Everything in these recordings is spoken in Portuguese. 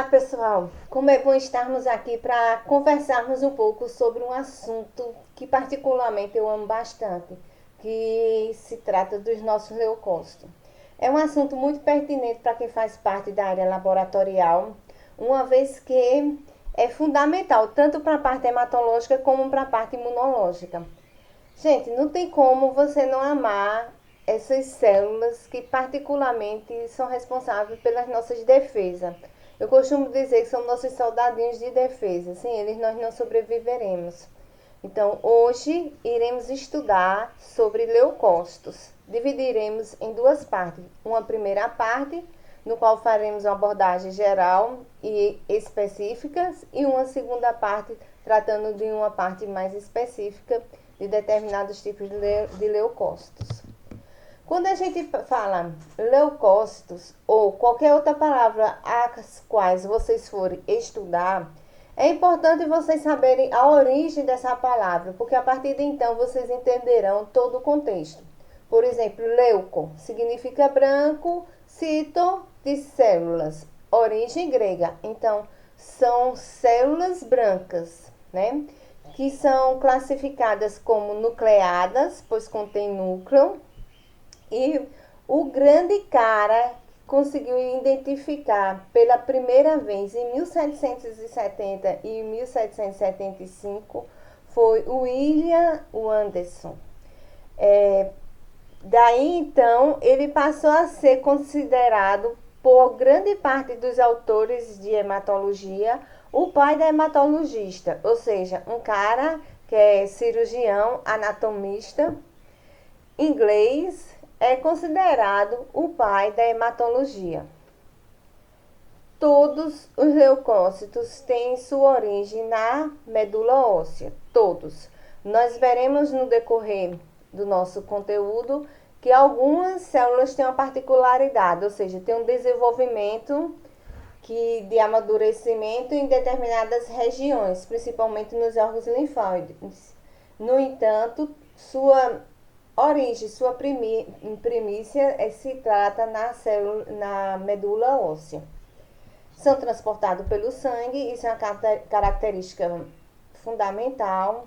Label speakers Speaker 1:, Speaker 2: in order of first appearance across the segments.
Speaker 1: pessoal, como é bom estarmos aqui para conversarmos um pouco sobre um assunto que particularmente eu amo bastante, que se trata dos nossos leucócitos. É um assunto muito pertinente para quem faz parte da área laboratorial, uma vez que é fundamental tanto para a parte hematológica como para a parte imunológica. Gente, não tem como você não amar essas células que particularmente são responsáveis pelas nossas defesas. Eu costumo dizer que são nossos soldadinhos de defesa. Sem eles nós não sobreviveremos. Então, hoje iremos estudar sobre leucócitos. Dividiremos em duas partes. Uma primeira parte, no qual faremos uma abordagem geral e específica, e uma segunda parte, tratando de uma parte mais específica de determinados tipos de leucócitos. Quando a gente fala leucócitos ou qualquer outra palavra as quais vocês forem estudar, é importante vocês saberem a origem dessa palavra, porque a partir de então vocês entenderão todo o contexto. Por exemplo, leuco significa branco, cito de células, origem grega. Então, são células brancas, né? Que são classificadas como nucleadas, pois contém núcleo. E o grande cara conseguiu identificar pela primeira vez em 1770 e 1775 foi o William Anderson. Daí então ele passou a ser considerado por grande parte dos autores de hematologia o pai da hematologista, ou seja, um cara que é cirurgião, anatomista, inglês, é considerado o pai da hematologia. Todos os leucócitos têm sua origem na medula óssea, todos. Nós veremos no decorrer do nosso conteúdo que algumas células têm uma particularidade, ou seja, tem um desenvolvimento de amadurecimento em determinadas regiões, principalmente nos órgãos linfóides. No entanto, sua origem, sua primícia se trata na medula óssea. São transportados pelo sangue, isso é uma característica fundamental.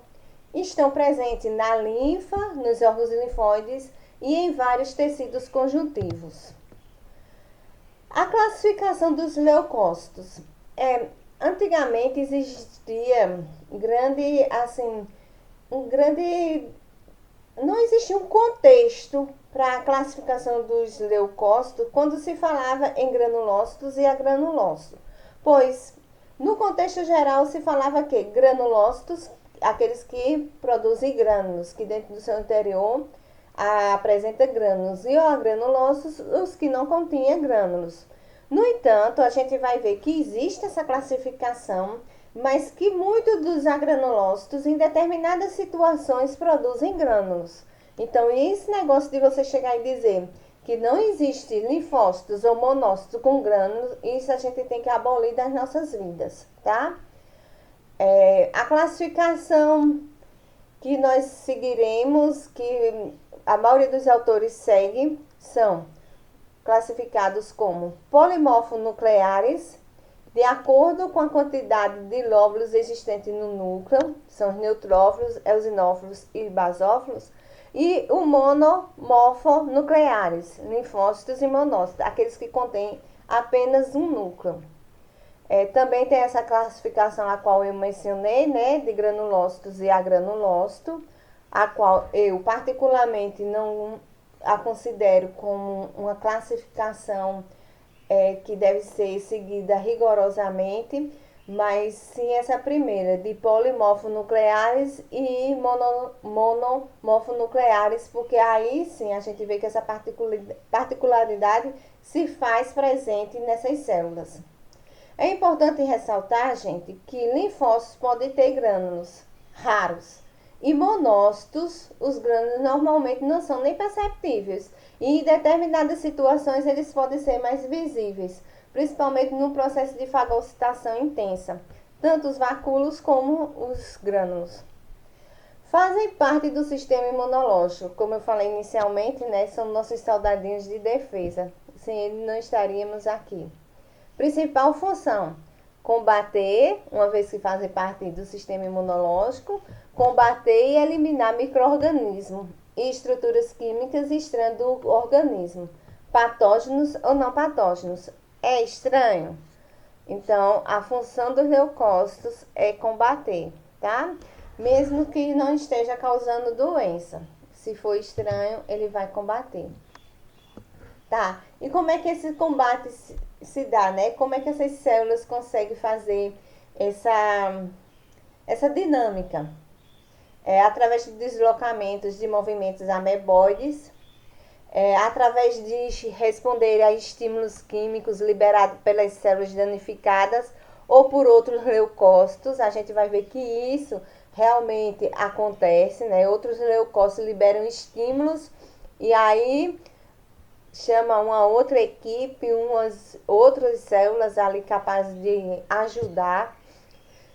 Speaker 1: Estão presentes na linfa, nos órgãos linfóides e em vários tecidos conjuntivos. A classificação dos leucócitos. Antigamente existia não existia um contexto para a classificação dos leucócitos quando se falava em granulócitos e agranulócitos, pois no contexto geral se falava que granulócitos, aqueles que produzem grânulos, que dentro do seu interior apresenta grânulos, e agranulócitos, os que não continham grânulos. No entanto, a gente vai ver que existe essa classificação, mas que muitos dos agranulócitos em determinadas situações produzem grânulos. Então, esse negócio de você chegar e dizer que não existe linfócitos ou monócitos com grânulos, isso a gente tem que abolir das nossas vidas, tá? A classificação que nós seguiremos, que a maioria dos autores segue, são classificados como polimorfonucleares, de acordo com a quantidade de lóbulos existentes no núcleo, são os neutrófilos, eosinófilos e basófilos, e o monomorfonucleares, linfócitos e monócitos, aqueles que contêm apenas um núcleo. Também tem essa classificação a qual eu mencionei, né, de granulócitos e agranulócitos, a qual eu particularmente não a considero como uma classificação que deve ser seguida rigorosamente, mas sim essa primeira, de polimorfonucleares e monomorfonucleares, porque aí sim a gente vê que essa particularidade se faz presente nessas células. É importante ressaltar, gente, que linfócitos podem ter grânulos raros. E monócitos, os grânulos normalmente não são nem perceptíveis. E em determinadas situações eles podem ser mais visíveis, principalmente no processo de fagocitação intensa, tanto os vacúolos como os grânulos. Fazem parte do sistema imunológico, como eu falei inicialmente, né, são nossos soldadinhos de defesa. Sem eles não estaríamos aqui. Principal função: Combater, uma vez que fazem parte do sistema imunológico, combater e eliminar micro-organismos e estruturas químicas estranhas do organismo, patógenos ou não patógenos. É estranho? Então, a função dos leucócitos é combater, tá? Mesmo que não esteja causando doença. Se for estranho, ele vai combater. Tá? E como é que esse combate se dá, né? Como é que essas células conseguem fazer essa dinâmica? Através de deslocamentos de movimentos ameboides, através de responder a estímulos químicos liberados pelas células danificadas ou por outros leucócitos. A gente vai ver que isso realmente acontece, né? Outros leucócitos liberam estímulos e aí chama uma outra equipe, umas outras células ali capazes de ajudar.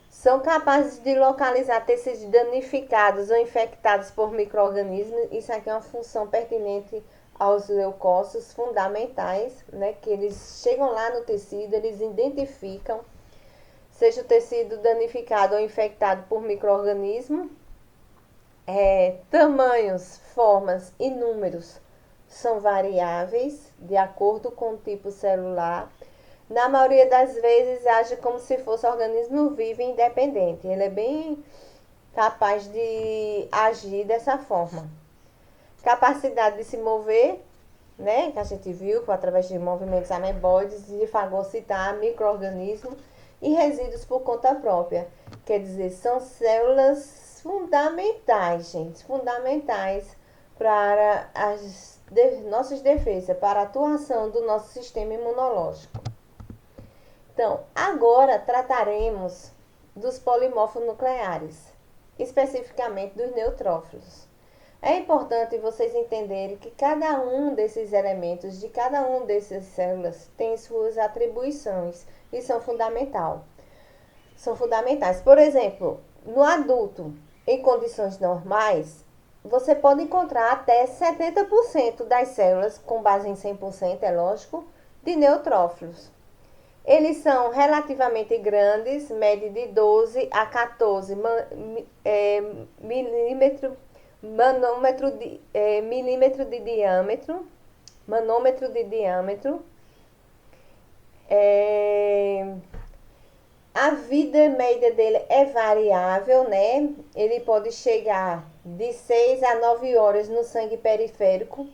Speaker 1: São capazes de localizar tecidos danificados ou infectados por micro-organismos. Isso aqui é uma função pertinente aos leucócitos fundamentais, né? Que eles chegam lá no tecido, eles identificam, seja o tecido danificado ou infectado por micro-organismo. Tamanhos, formas e números são variáveis de acordo com o tipo celular. Na maioria das vezes age como se fosse um organismo vivo e independente. Ele é bem capaz de agir dessa forma. Capacidade de se mover, né, que a gente viu através de movimentos ameboides, de fagocitar micro-organismos e resíduos por conta própria. Quer dizer, são células fundamentais, gente, fundamentais para as nossas defesas, para a atuação do nosso sistema imunológico. Então, agora trataremos dos polimorfos nucleares, especificamente dos neutrófilos. É importante vocês entenderem que cada um desses elementos, de cada um dessas células, tem suas atribuições e são fundamentais. Por exemplo, no adulto, em condições normais, você pode encontrar até 70% das células, com base em 100%, é lógico, de neutrófilos. Eles são relativamente grandes, medem de 12 a 14 milímetro de diâmetro, manômetro de diâmetro. A vida média dele é variável, né? Ele pode chegar de 6 a 9 horas no sangue periférico,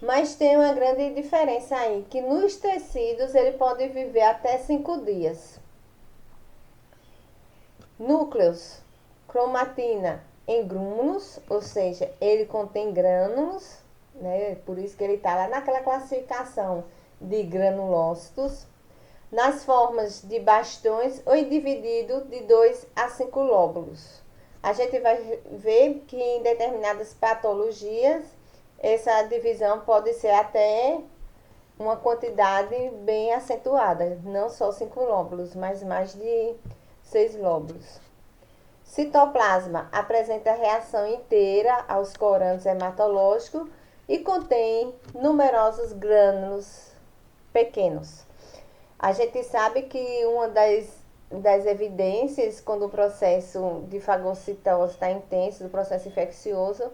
Speaker 1: mas tem uma grande diferença aí, que nos tecidos ele pode viver até 5 dias. Núcleos, cromatina em grânulos, ou seja, ele contém grânulos, né? Por isso que ele está lá naquela classificação de granulócitos, nas formas de bastões ou dividido de 2 a 5 lóbulos. A gente vai ver que em determinadas patologias essa divisão pode ser até uma quantidade bem acentuada, não só 5 lóbulos, mas mais de 6 lóbulos. Citoplasma apresenta reação inteira aos corantes hematológicos e contém numerosos grânulos pequenos. A gente sabe que uma das evidências quando o processo de fagocitose está intenso, do processo infeccioso,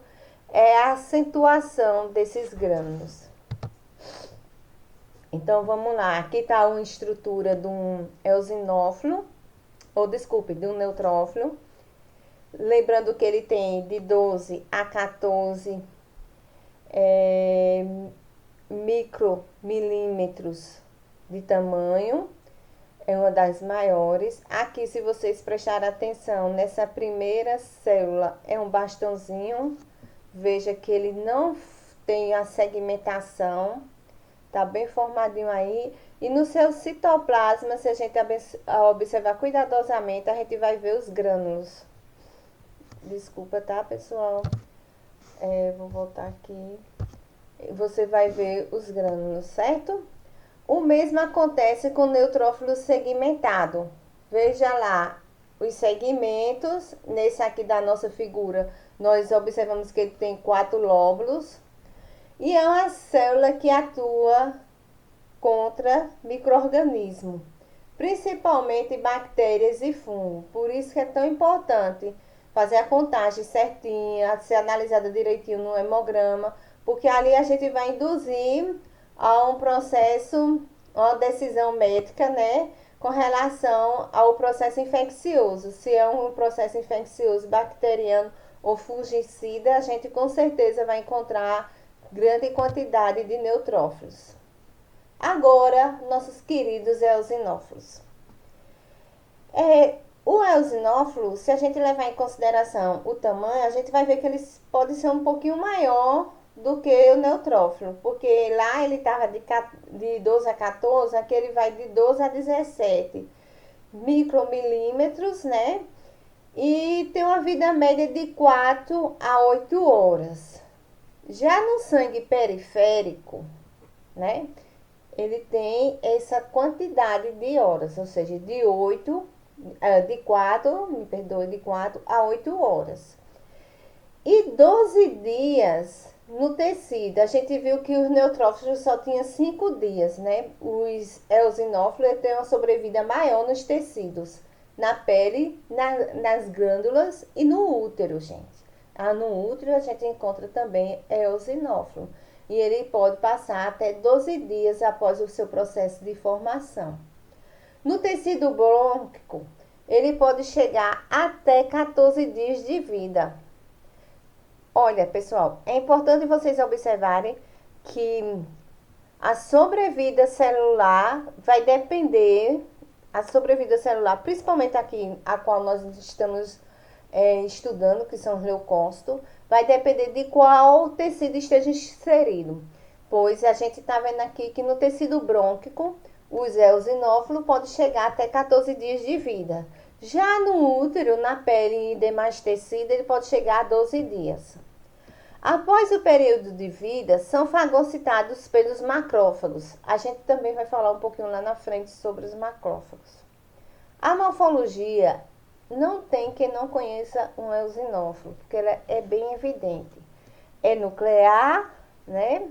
Speaker 1: é a acentuação desses grânulos. Então vamos lá, aqui está uma estrutura de um eosinófilo, de um neutrófilo. Lembrando que ele tem de 12 a 14 micromilímetros de tamanho, é uma das maiores. Aqui, se vocês prestarem atenção, nessa primeira célula é um bastãozinho. Veja que ele não tem a segmentação, tá bem formadinho aí. E no seu citoplasma, se a gente observar cuidadosamente, a gente vai ver os grânulos. Desculpa, tá, pessoal? Vou voltar aqui. Você vai ver os grânulos, certo? O mesmo acontece com o neutrófilo segmentado. Veja lá os segmentos. Nesse aqui da nossa figura, nós observamos que ele tem 4 lóbulos. E é uma célula que atua contra micro-organismo. principalmente bactérias e fungos. Por isso que é tão importante fazer a contagem certinha, ser analisada direitinho no hemograma, porque ali a gente vai induzir a um processo, uma decisão médica, né, com relação ao processo infeccioso. Se é um processo infeccioso bacteriano ou fungicida, a gente com certeza vai encontrar grande quantidade de neutrófilos. Agora, nossos queridos eosinófilos. O eosinófilo, se a gente levar em consideração o tamanho, a gente vai ver que eles podem ser um pouquinho maior do que o neutrófilo, porque lá ele estava de 12 a 14, aqui ele vai de 12 a 17 micromilímetros, né? E tem uma vida média de 4 a 8 horas. Já no sangue periférico, né? Ele tem essa quantidade de horas, ou seja, de 4, me perdoe, de 4 a 8 horas. E 12 dias no tecido. A gente viu que os neutrófilos só tinham 5 dias, né? Os eosinófilos têm uma sobrevida maior nos tecidos, na pele, nas glândulas e no útero, gente. No útero a gente encontra também eosinófilo. E ele pode passar até 12 dias após o seu processo de formação. No tecido brônquico, ele pode chegar até 14 dias de vida. Olha, pessoal, é importante vocês observarem que a sobrevida celular vai depender, a sobrevida celular, principalmente aqui, a qual nós estamos estudando, que são os leucócitos, vai depender de qual tecido esteja inserido. Pois a gente está vendo aqui que no tecido brônquico, os eosinófilos podem chegar até 14 dias de vida. Já no útero, na pele e demais tecidos, ele pode chegar a 12 dias. Após o período de vida, são fagocitados pelos macrófagos. A gente também vai falar um pouquinho lá na frente sobre os macrófagos. A morfologia não tem quem não conheça um eosinófilo, porque ela é bem evidente. É nuclear, né?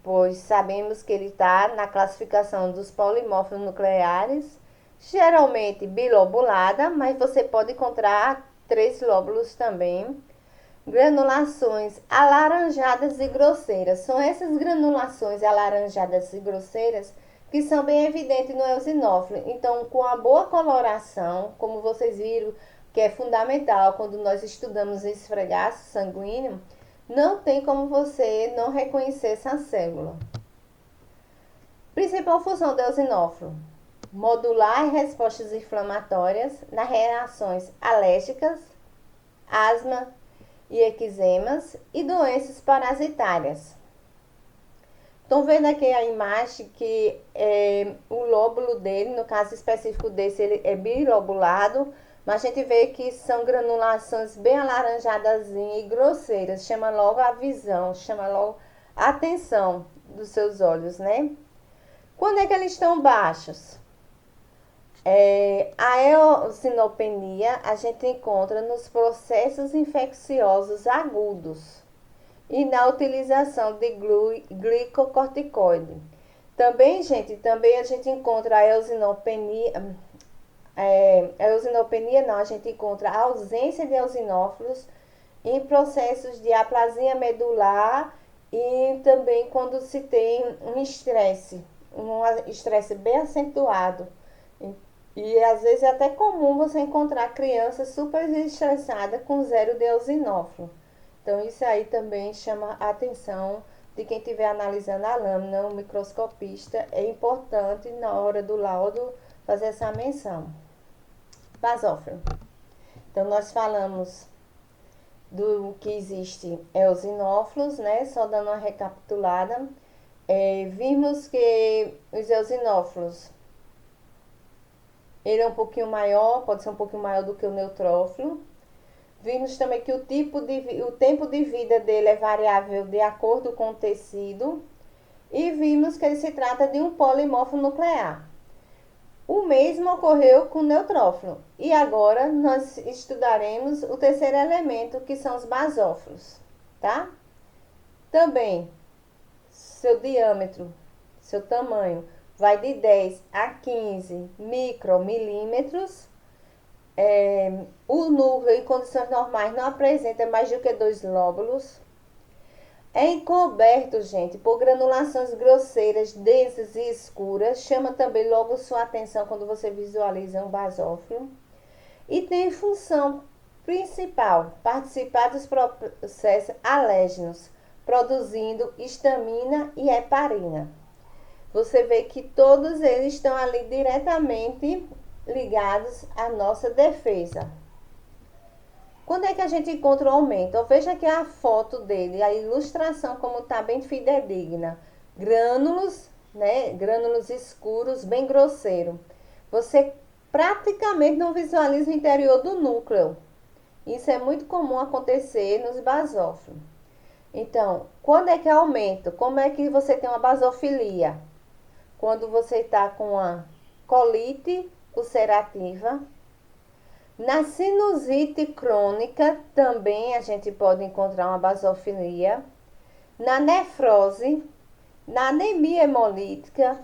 Speaker 1: Pois sabemos que ele está na classificação dos polimorfos nucleares, geralmente bilobulada, mas você pode encontrar 3 lóbulos também. Granulações alaranjadas e grosseiras. São essas granulações alaranjadas e grosseiras que são bem evidentes no eosinófilo. Então, com a boa coloração, como vocês viram, que é fundamental quando nós estudamos esfregaço sanguíneo, não tem como você não reconhecer essa célula. Principal função do eosinófilo: modular respostas inflamatórias nas reações alérgicas, asma e eczemas e doenças parasitárias. Estão vendo aqui a imagem que o lóbulo dele, no caso específico desse, ele é bilobulado, mas a gente vê que são granulações bem alaranjadas e grosseiras. Chama logo a visão, chama logo a atenção dos seus olhos, né? Quando é que eles estão baixos? A eosinopenia a gente encontra nos processos infecciosos agudos e na utilização de glicocorticoide. Também, gente, a gente encontra a eosinopenia, a gente encontra a ausência de eosinófilos em processos de aplasia medular e também quando se tem um estresse bem acentuado. E às vezes é até comum você encontrar crianças super estressadas com 0 de eosinófilo. Então isso aí também chama a atenção de quem estiver analisando a lâmina, o microscopista. É importante na hora do laudo fazer essa menção. Basófilo. Então nós falamos do que existe eosinófilos, né? Só dando uma recapitulada. Vimos que os eosinófilos, ele é um pouquinho maior, pode ser um pouquinho maior do que o neutrófilo. Vimos também que o tempo de vida dele é variável de acordo com o tecido. E vimos que ele se trata de um polimorfo nuclear. O mesmo ocorreu com o neutrófilo. E agora nós estudaremos o terceiro elemento, que são os basófilos, tá? Também, seu diâmetro, seu tamanho, vai de 10 a 15 micromilímetros. O núcleo, em condições normais, não apresenta mais do que 2 lóbulos. É encoberto, gente, por granulações grosseiras, densas e escuras. Chama também logo sua atenção quando você visualiza um basófilo. E tem função principal, participar dos processos alérgenos, produzindo histamina e heparina. Você vê que todos eles estão ali diretamente ligados à nossa defesa. Quando é que a gente encontra o aumento? Veja aqui a foto dele, a ilustração como está bem fidedigna. Grânulos, né? Grânulos escuros, bem grosseiro. Você praticamente não visualiza o interior do núcleo. Isso é muito comum acontecer nos basófilos. Então, quando é que aumenta? Como é que você tem uma basofilia? Quando você está com a colite ulcerativa. Na sinusite crônica também a gente pode encontrar uma basofilia. Na nefrose, na anemia hemolítica,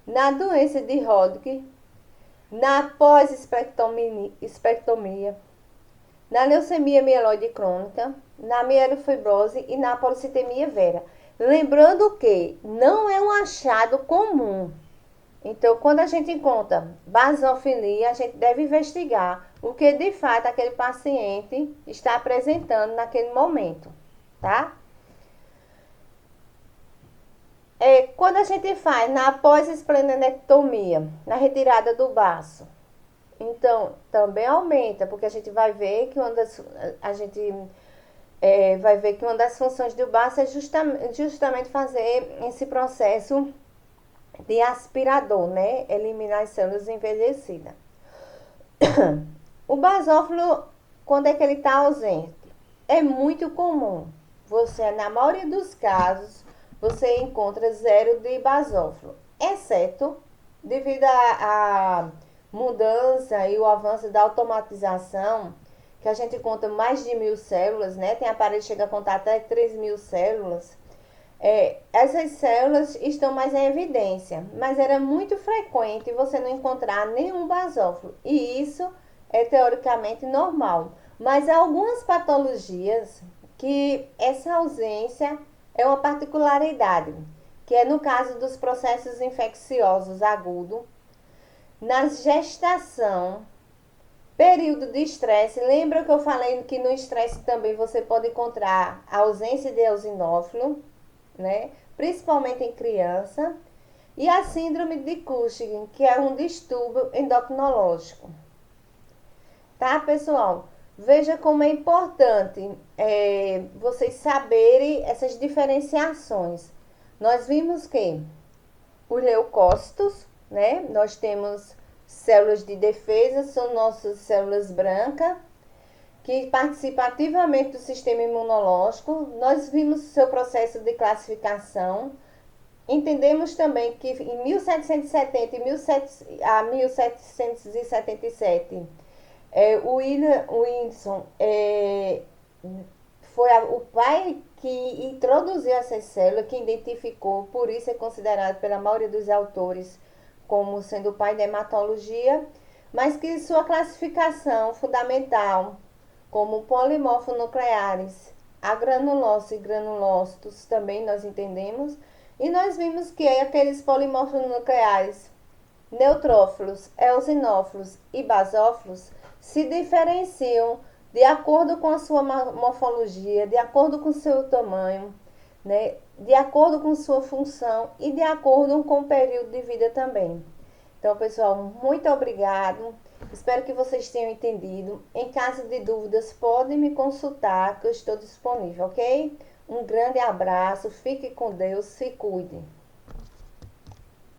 Speaker 1: na doença de Hodgkin, na pós-espectomia, na leucemia mieloide crônica, na mielofibrose e na policitemia vera. Lembrando que não é um achado comum. Então, quando a gente encontra basofilia, a gente deve investigar o que de fato aquele paciente está apresentando naquele momento, tá? Quando a gente faz na pós-esplenectomia, na retirada do baço, então também aumenta, porque a gente vai ver que vai ver que uma das funções do baço é justamente fazer esse processo de aspirador, né? Eliminar as células envelhecidas. O basófilo, quando é que ele está ausente? É muito comum. Na maioria dos casos, você encontra 0 de basófilo, exceto devido à mudança e o avanço da automatização, que a gente conta mais de 1.000 células, né? Tem aparelho que chega a contar até 3.000 células. Essas células estão mais em evidência, mas era muito frequente você não encontrar nenhum basófilo, e isso é teoricamente normal. Mas há algumas patologias que essa ausência é uma particularidade, que é no caso dos processos infecciosos agudos, na gestação, período de estresse. Lembra que eu falei que no estresse também você pode encontrar a ausência de eosinófilo, né? Principalmente em criança, e a síndrome de Cushing, que é um distúrbio endocrinológico. Tá, pessoal? Veja como é importante vocês saberem essas diferenciações. Nós vimos que os leucócitos, né? Nós temos células de defesa, são nossas células brancas, que participa ativamente do sistema imunológico. Nós vimos seu processo de classificação. Entendemos também que em 1770 a 1777, o Wilson foi o pai que introduziu essas células, que identificou, por isso é considerado pela maioria dos autores como sendo o pai da hematologia, mas que sua classificação fundamental como polimorfonucleares, agranulócitos e granulócitos, também nós entendemos, e nós vimos que aqueles polimorfonucleares neutrófilos, eosinófilos e basófilos se diferenciam de acordo com a sua morfologia, de acordo com o seu tamanho, né, de acordo com sua função e de acordo com o período de vida também. Então, pessoal, muito obrigado. Espero que vocês tenham entendido. Em caso de dúvidas, podem me consultar, que eu estou disponível, ok? Um grande abraço, fique com Deus, se cuide.